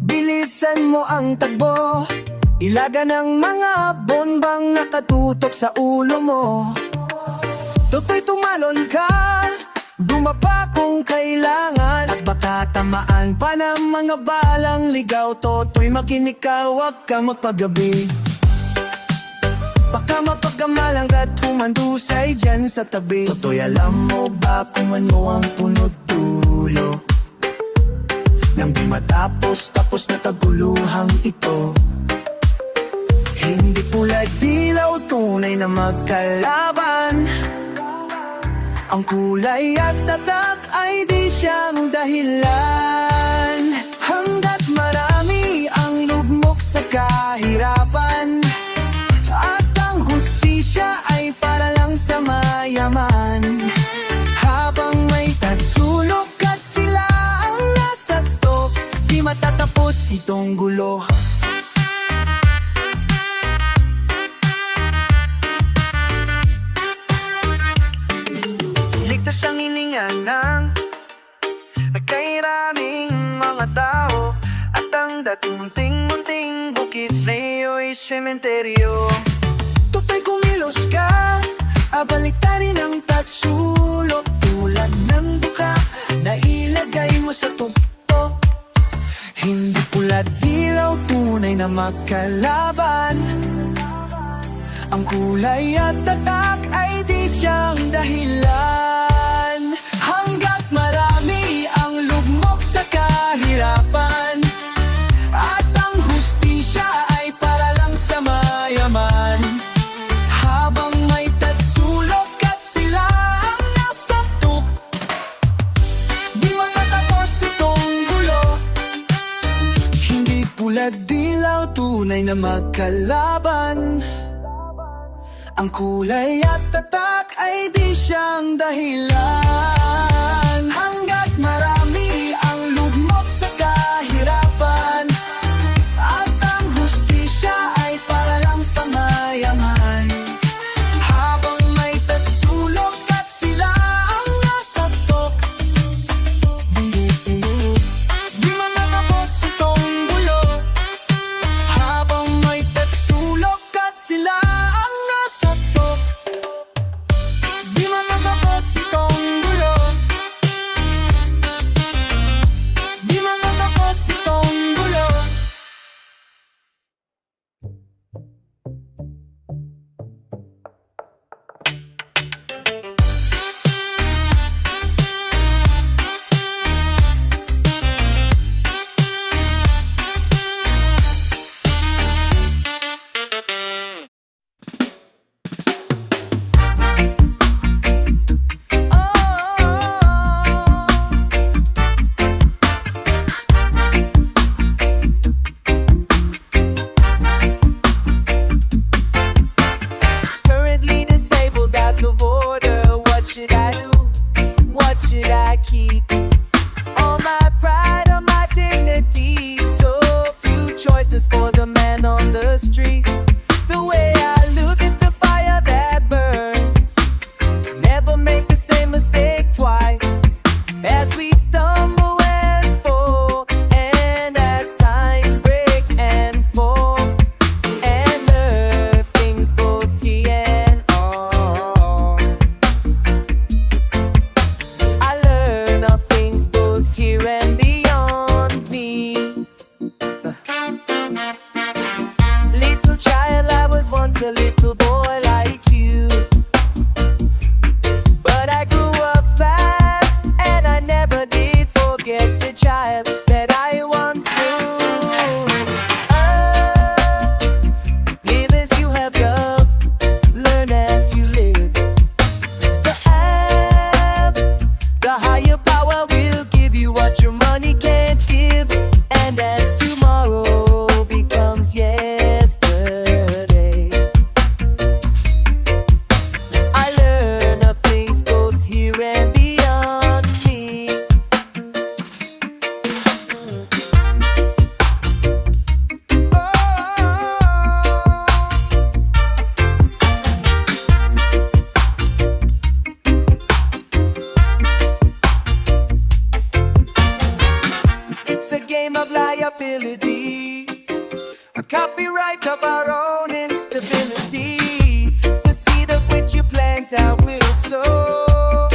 Bilisan mo ang takbo. Ilaga ng mga bombang nakatutok sa ulo mo. Toto'y tumalon ka, bumaba kung kailangan, at baka tamaan pa ng mga balang ligaw. Toto'y makinig ka, huwag kang magpagabi. Baka mapagkamalang at humandusay dyan sa tabi. Toto'y alam mo ba kung ano ang punot dulo nang di matapos na kaguluhang ito? Hindi pula dilaw, tunay na magkalaban. Ang kulay at tatak ay di siyang dahilan. Hanggat marami ang lugmok sa kahirapan, at ang hustisya ay para lang sa mayaman. Habang may tatsulok at sila ang nasa top, di matatapos itong gulo. Ligtas ang hininga ng nagkairaming mga tao, at ang dating munting bukid ngayo'y sementeryo. Toto'y kumilos ka, abaliktarin ang tatsulok, tulad ng buka na ilagay mo sa tuktok. Hindi pula dilaw, tunay na magkalaban. Ang kulay at tatak ay di siyang dahilan. Hanggat marami ang lugmok sa kahirapan, at ang hustisya ay para lang sa mayaman. Habang may tatsulok at sila ang nasaktok, di matatapos itong gulo. Hindi pula dilaw, tunay na magkalaban. Ang kulay at tatak ay di siyang dahilan. Hanggat marami ang lugmok sa kahirapan, at ang hustisya ay para lang sa mayaman. Habang may tatsulok at sila ang nasaktok, di matatapos itong gulo. Habang may tatsulok at sila ang nasaktok, di matatapos itong gulo. Di matatapos itong gulo. Currently disabled, out of order. What should I do? What should I keep? All my pride, all my dignity. So few choices for the man on the street. The way I look at the fire that burns, never make the same mistake twice. As we stumble and fall, and as time breaks and fall, and learn things both here and on. I learn of things both here and beyond me. a copyright of our own instability. The seed of which you plant out will sow.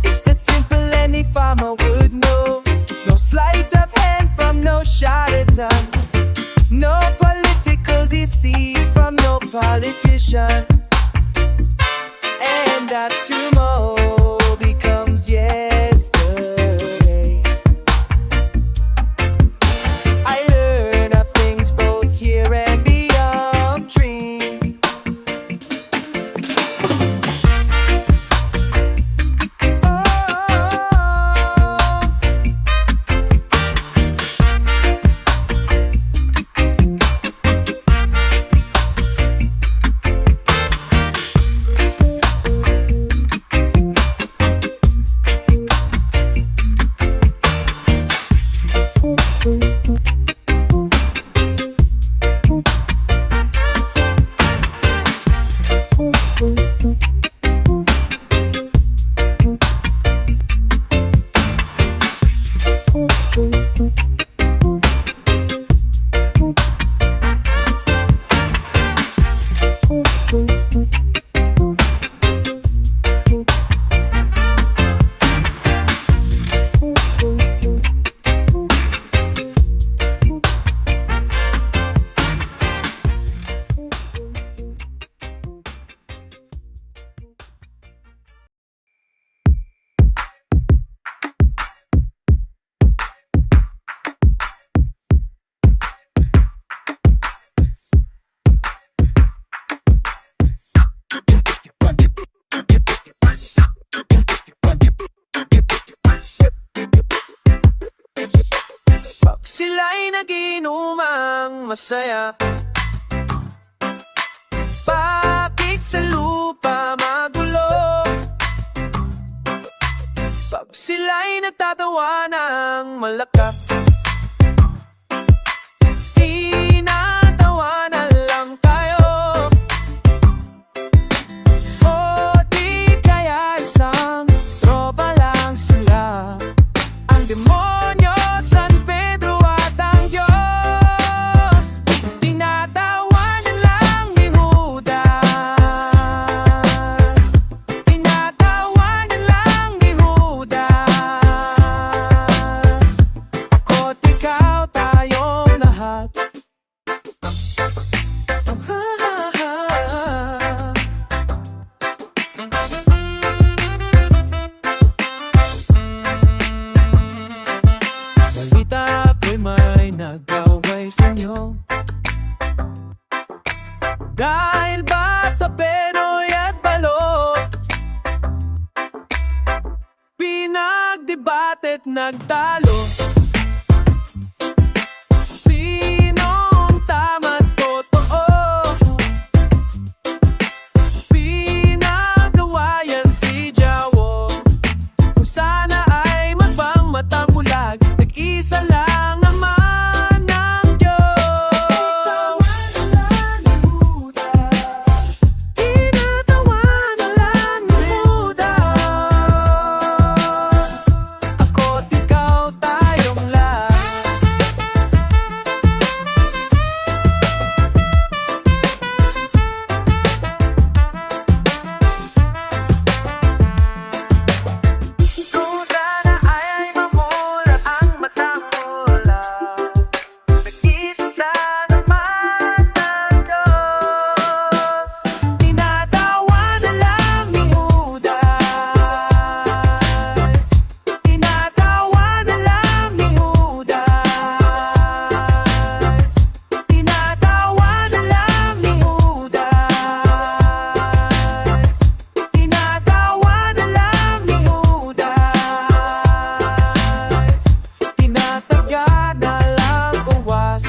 It's that simple, any farmer would know. No sleight of hand from no charlatan, no political deceit from no politician. And that tomorrow becomes yesterday. I learn of things both here and beyond dream. Pag sila'y nag-iinumang masaya, bakit sa lupa magulo? Pag sila'y nagtatawa ng malakap, tinatawa na lang tayo. O di kaya isang tropa lang sila, ang demonyo, San Pedro at ang Diyos. Tinatawa na lang ni Judas, tinatawa na lang ni Judas. Ako't ikaw, tayong lahat. Balita ko'y may nag-away sa inyo, dahil ba sa Penoy at Balot? Pinagdebate't nagtalo, sinong tama't totoo? Pinagawa yan si Jawo, kung sana ay magbang matang bulag, nag-isa lang naman ang Diyos. Tinatawa na lang ni Judas, ako't ikaw, tayong lahat. Kung sana ay mamulat ang matang mula, nag-isa naman ang Diyos. Tinatawa na lang ni Judas, tinatawa na lang ni Judas, tinatawa na lang ni Judas, tinatawa na lang ni Judas, tinatagya na lang uwas.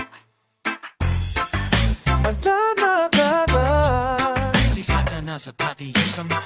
Magdadagdagan si Satanas at pati yung sama.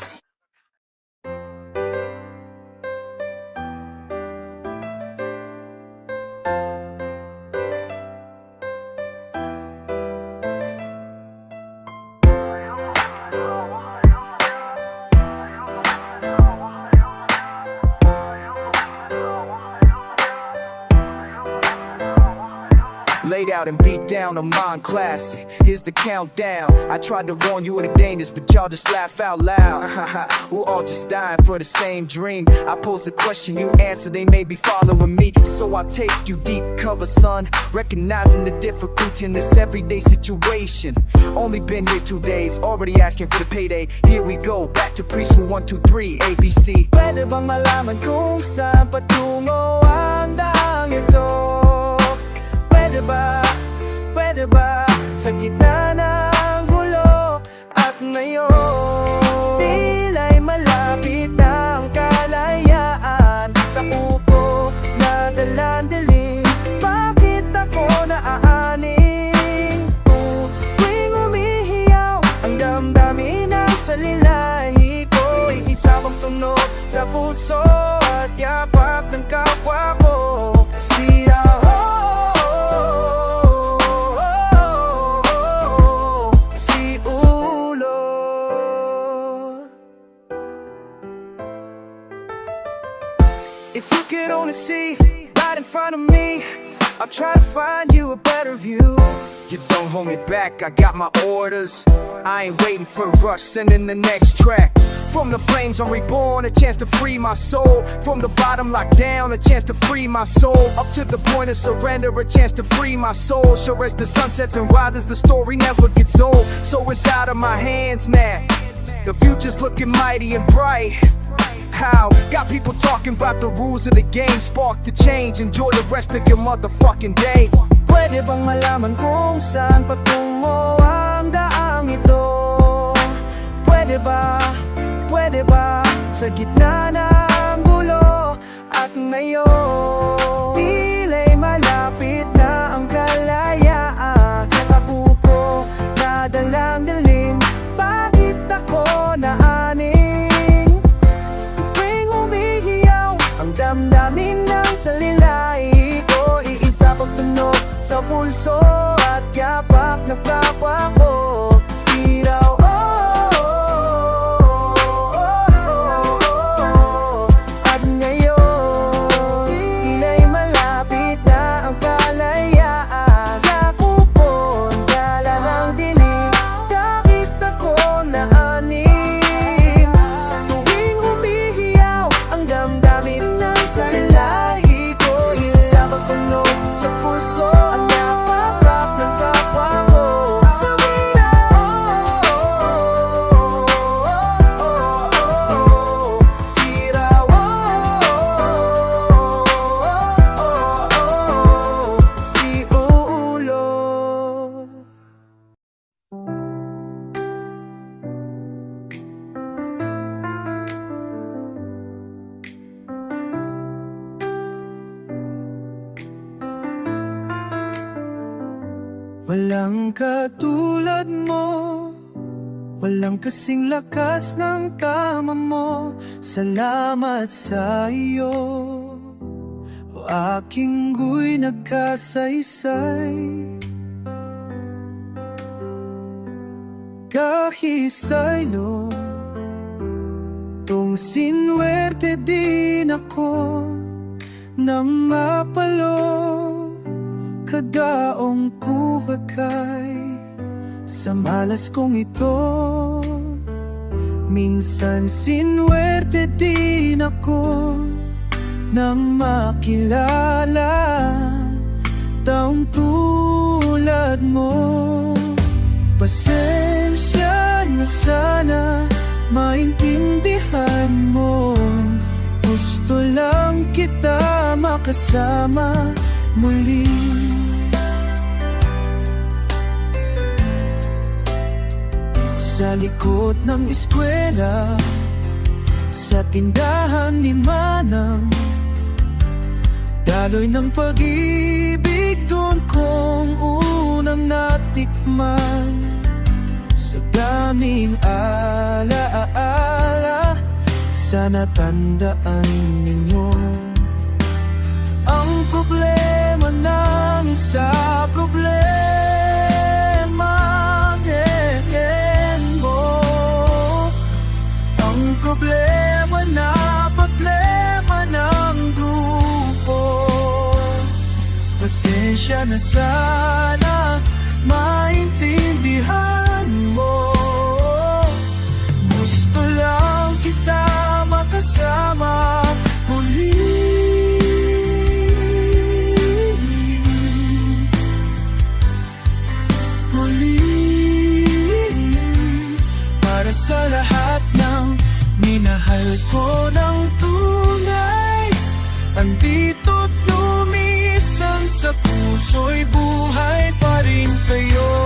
Laid out and beat down on mine classic. Here's the countdown. I tried to warn you of the dangers, but y'all just laugh out loud. We're all just dying for the same dream. I pose the question, you answer, they may be following me. So I'll take you deep cover, son. Recognizing the difficulty in this everyday situation. Only been here 2 days, already asking for the payday. Here we go, back to preschool 1, 2, 3, ABC. Pwede bang malaman kung saan patungo ang daang ito? Pwede ba sa gitna ng gulo at ngayon tila'y malapit na ang kalayaan sa pupo na dalandaling? Bakit ako naaaning? Tuwing umihiyaw ang damdamin ng salilahi ko, iisabang tunog sa puso at yapak ng kapwa ko. Siya si Ulo. If you could only see right in front of me, I'll try to find you a better view. You don't hold me back, I got my orders. I ain't waiting for a rush, sending the next track. From the flames I'm reborn, a chance to free my soul. From the bottom locked down, a chance to free my soul. Up to the point of surrender, a chance to free my soul. Sure as the sun sets and rises, the story never gets old. So it's out of my hands now. The future's looking mighty and bright. How? Got people talking about the rules of the game. Spark to change, enjoy the rest of your motherfucking day. Pwede bang malaman kung saan patungo ang daang ito? Pwede ba sa gitna ng gulo at ngayon tila'y malapit na ang kalayaan? Nakapuko na dalang-dalim, bakit ako naaning? Tuwing umihiyaw ang damdamin ng salilahi ko, iisa pang tunog sa pulso at yapak ng kapwa ko. Siraw at ngayon tila'y malapit na ang kalayaan sa kupon dala ng dilim, bakit ako naaning? Tuwing humihiyaw ang damdamin ng salilahi ko, isa pang tunog sa puso at napaprap ng kapwa ko. Si Ulo. Walang katulad mo, walang kasing lakas ng tama mo. Salamat sa iyo, o aking gu'y nagkasaysay. Kahisaylo, tung sinwerte din ako nang mapalo. Kadaong kuhagay sa malas kong ito. Minsan sinwerte din ako nang makilala taong tulad mo. Pasensya na sana maintindihan mo. Gusto lang kita makasama muli. Sa likod ng eskwela, sa tindahan ni Manang, daloy ng pag-ibig doon kong unang natikman. Sa daming alaala, sana tandaan ninyo ang problema ng isa, problema din mo. Ang problema na problema ng grupo. Pasensya na sana, maintindihan mo. Gusto lang kita makasama muli. Para sa lahat ng minahal ko ng tunay, andito't lumisan sa puso'y buhay pa rin kayo.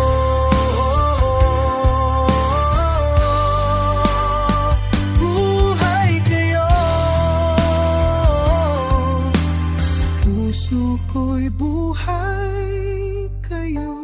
Buhay kayo. Sa puso ko'y buhay kayo.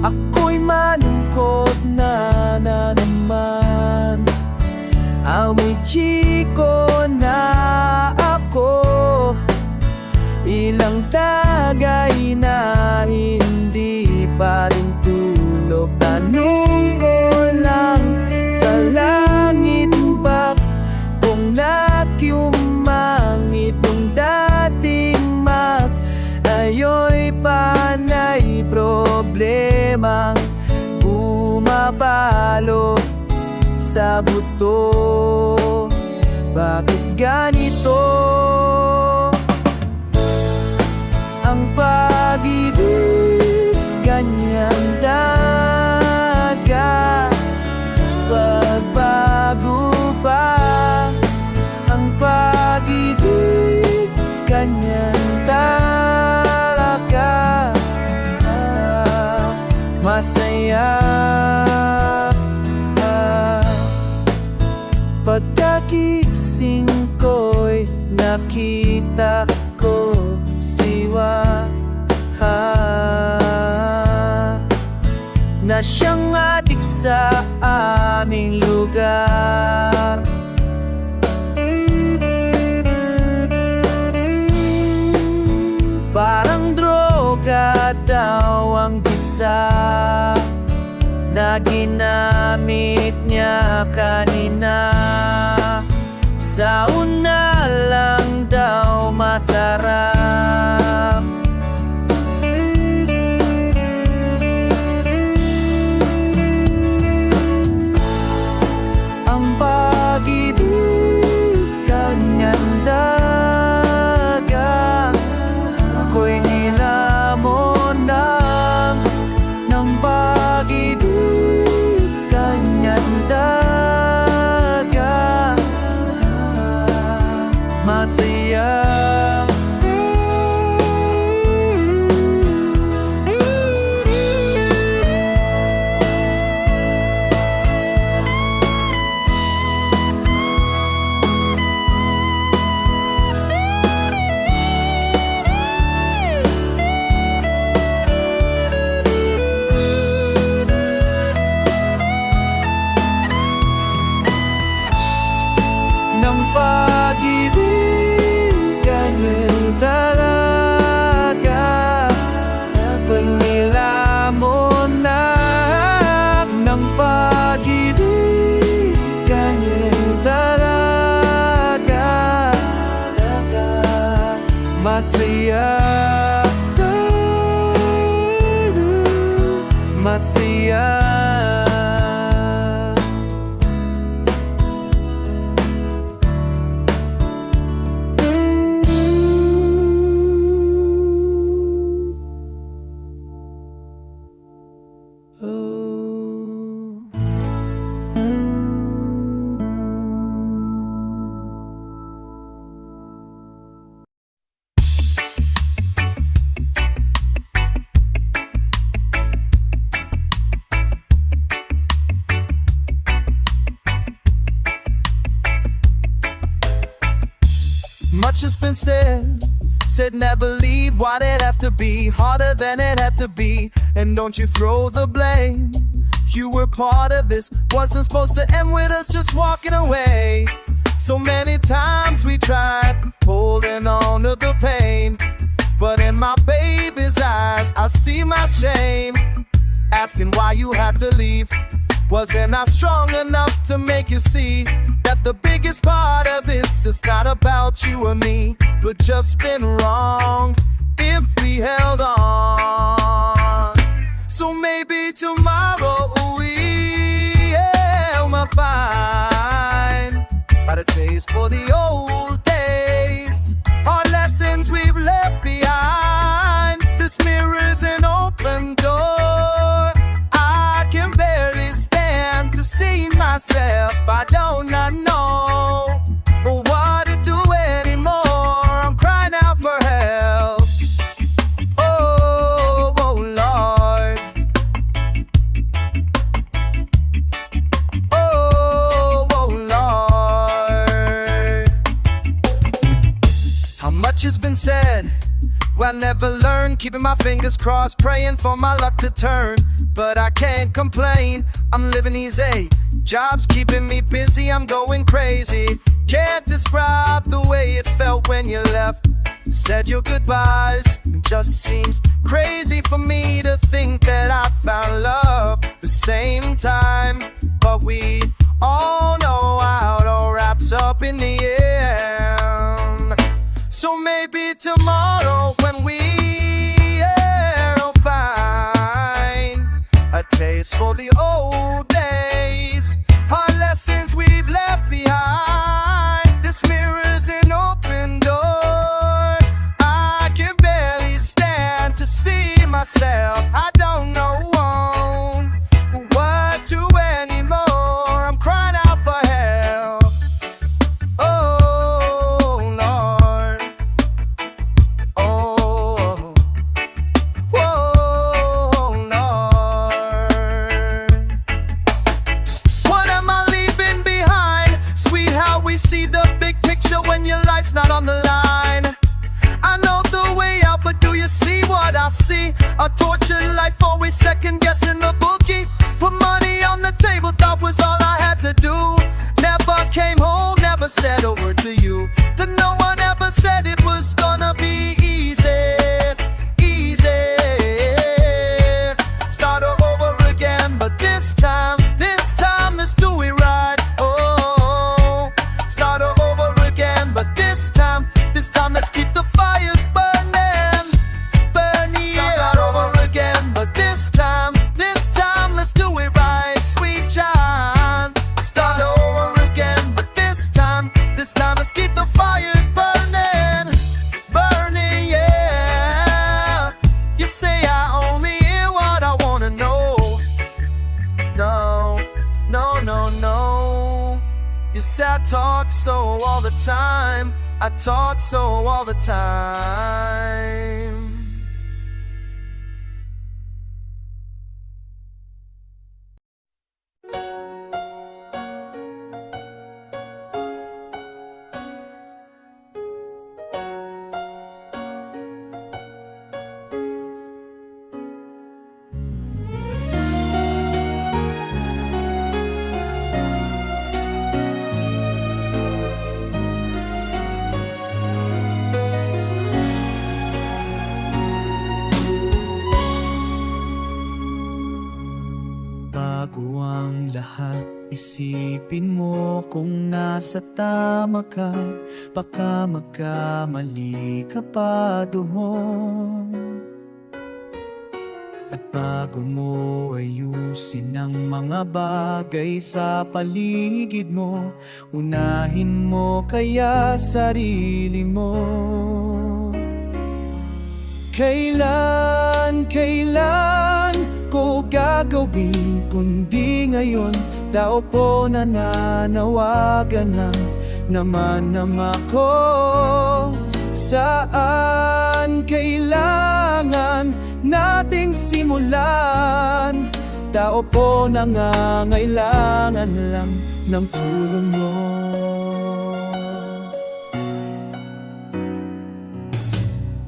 Ako'y malungkot na naman, amoy chiko na ako. Ilang tagay na hindi pa rin tulog. Tanong ko lang sa langit ba kung nakiumangit nung dating mas ayo'y panay problemang bumabalo sa buto. Bakit ganito ang pag-ibig, ganyan daga? Pagbago pa ang pag-ibig, ganyan talaga. Masaya pagkakising ko'y nakita ko si Waha na siyang adik sa aming lugar. Parang droga daw ang bisa na ginamit niya kanina. Sa una lang daw masarap, ang pag-ibig, ganyan daga. Ako'y nilamon lang ng pag-ibig, ganyan daga. Masaya much has been said never leave, why'd it have to be harder than it had to be? And don't you throw the blame, you were part of this, wasn't supposed to end with us just walking away. So many times we tried holding on to the pain, but in my baby's eyes I see my shame. Asking why you had to leave, wasn't I strong enough to make you see that the biggest part of this is not about you or me, but just been wrong if we held on. So maybe tomorrow we'll find by the taste for the old days, our lessons we've left behind. This mirror's an open door, I can barely stand to see myself. I don't not know what to do anymore. I'm crying out for help. Oh, oh Lord. Oh, oh Lord. How much has been said, well, I never learned, keeping my fingers crossed, praying for my luck to turn. But I can't complain, I'm living easy, job's keeping me busy, I'm going crazy. Can't describe the way it felt when you left, said your goodbyes. It just seems crazy for me to think that I found love the same time, but we all know how it all wraps up in the end. So maybe tomorrow when we'll find a taste for the old days, our lessons we've left behind. This mirror's an open door, I can barely stand to see myself. I don't know what to anymore. I'm crying out for help. Oh Lord. Oh, whoa, Lord. What am I leaving behind? Sweet how we see the big picture when your life's not on the line. I know the way out, but do you see what I see? A tortured life, always second guessing the bookie. Put money on the table, thought was all I had to do. Never came home, never said a word to you. Then no one ever said it was gonna be easy, easy. Start over again, but this time, let's do it right. Oh, start over again, but this time, let's keep the fires burning, burning. Start over again, but this time, let's do it right, sweet John. Start over again, but this time, let's keep the fires burning, burning, yeah. You say I only hear what I wanna know. No, no, no, no. You say I talk so all the time, I talk so all the time. Bago ang lahat, isipin mo kung nasa tama ka. Baka magkamali ka pa doon. At bago mo ayusin ang mga bagay sa paligid mo, unahin mo kaya sarili mo. Kailan ko gagawin kundi ngayon? Tao po nananawagan lang naman ako. Saan kailangan nating simulan? Tao po nangangailangan lang ng tulong mo.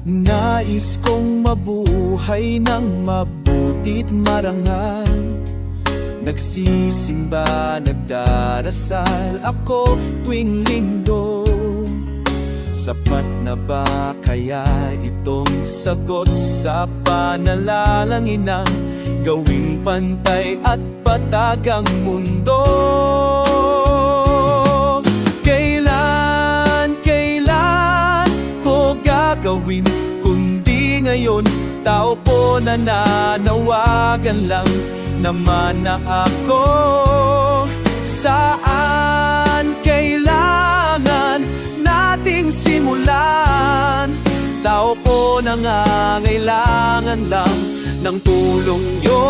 Nais kong mabuhay ng mabuti't marangal. Nagsisimba, nagdarasal ako tuwing linggo. Sapat na ba kaya itong sagot sa panalangin ng gawing pantay at patag ang mundo? Kailan ko gagawin kundi ngayon? Tao po nananawagan lang naman na ako. Saan kailangan nating simulan? Tao po nangangailangan lang ng tulong nyo.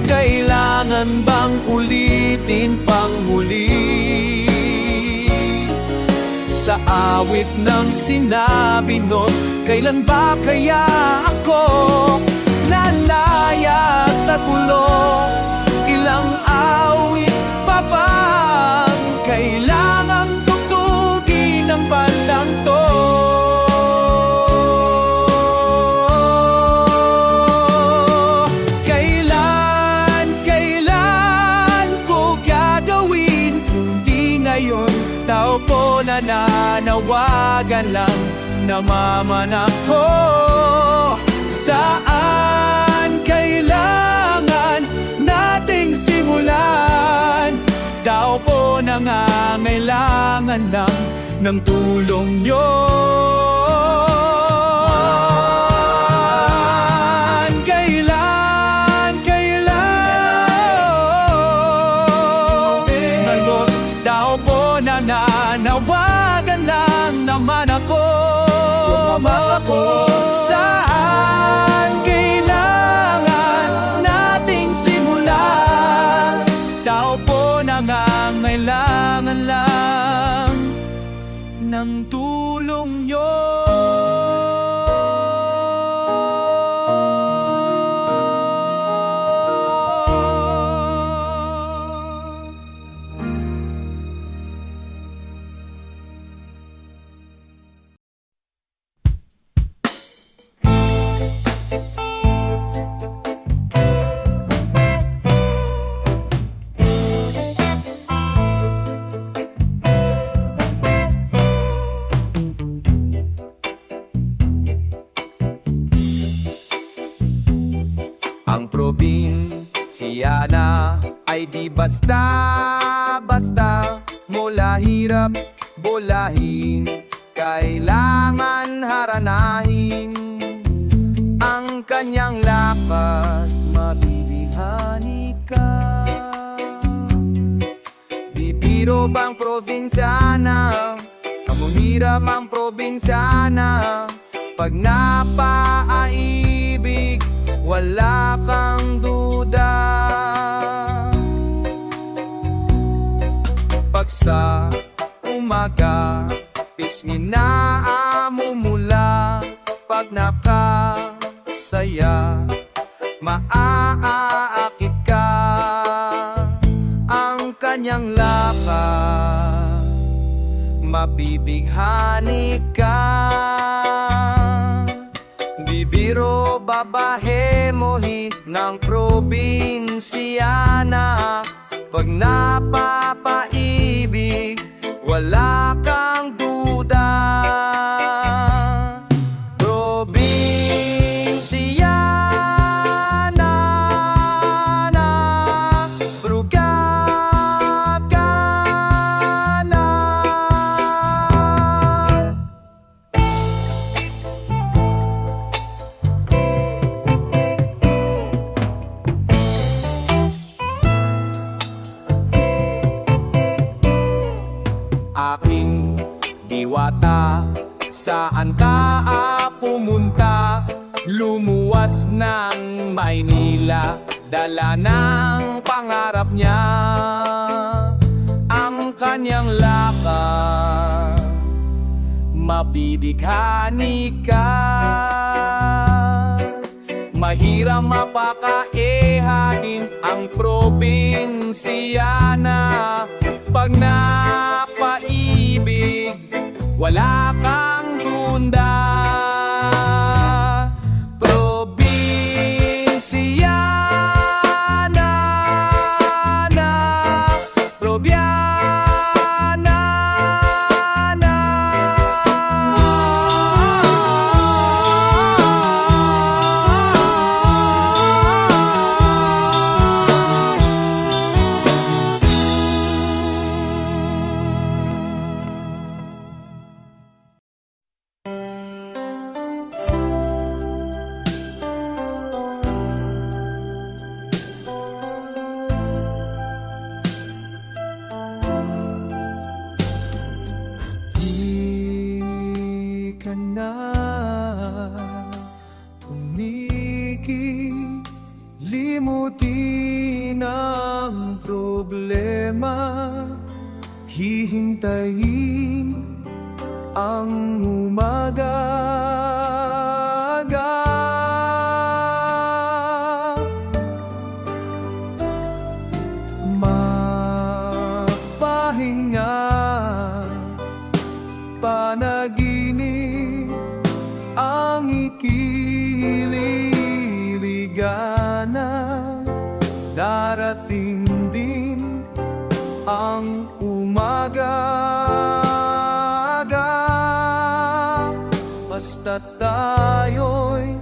Kailangan bang ulitin pang muli sa awit ng sinabi nun? Kailan ba kaya ako nalaya sa tulong? Ilang awit pa bang kailangang tugtugin ng bandang to? Kailan ko gagawin kundi ngayon? Tao po nananawagan lang namaman ako. Saan kailangan nating simulan? Tao po nangangailangan lang ng tulong nyo. Ngayon, tao po nananawagan lang naman ako. Saan kailangan nating simulan? Tao po nangangailangan lang ng tulong nyo. Ang probinsya na ay di basta-basta. Mula hirap bulahin, kailangan haranahin ang kanyang lakad. Mabibihani ka. Bibiro bang probinsyana? Kamuhirap ang probinsyana. Pag napaaibig, wala kang duda. Pag sa umaga, pisngin na amumula. Pag nakasaya, maaakit ka. Ang kanyang lakad, mabibighani ka. Bibiro babahe mohi ng probinsyana. Pag napapaibig, wala kang duda. Probinsyana na brugada na. Aking diwata, saan ka pumunta? Lumuwas ng Maynila, dala ng pangarap niya. Ang kanyang lakad, mabibighani ka. Mahirap mapakaehain ang probinsyana. Pag napaibig, wala kang tunda. problema, hihintayin ang umaga. Mapahinga, panaginip ang ikililigana. Darating din ang umaga. Basta tayo'y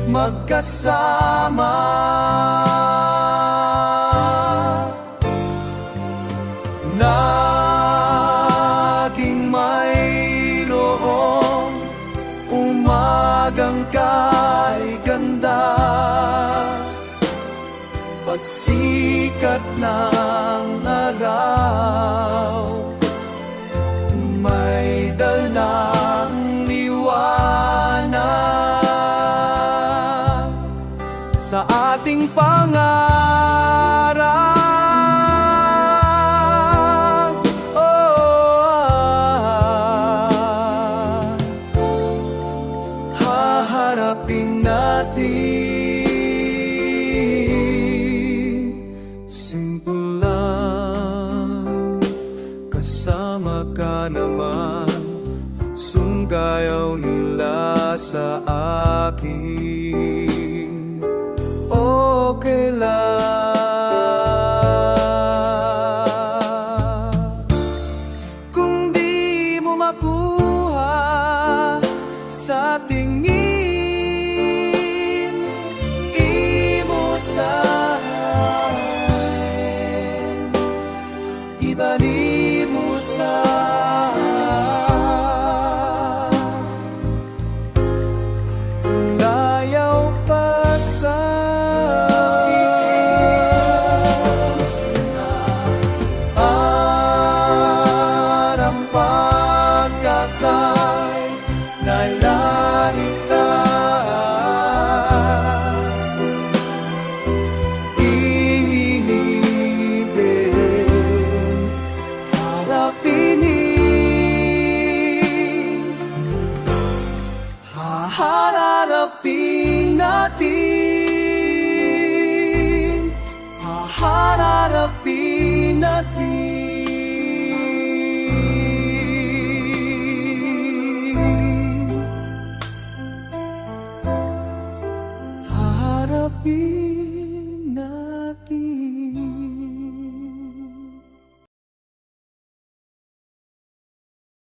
magkasama. Naging mayroong umagang kay ganda. Pagsikat ng araw, may dalang liwanag sa ating pangarap. Haharapin natin. Simple lang, kasama ka naman. Sunggayaw nila sa akin, okay lang. Kung di mo makuha sa tingin, imo sa ibalik mo sa layaw pa sa arang pagkakay na larita. Haharapin natin, haharapin natin.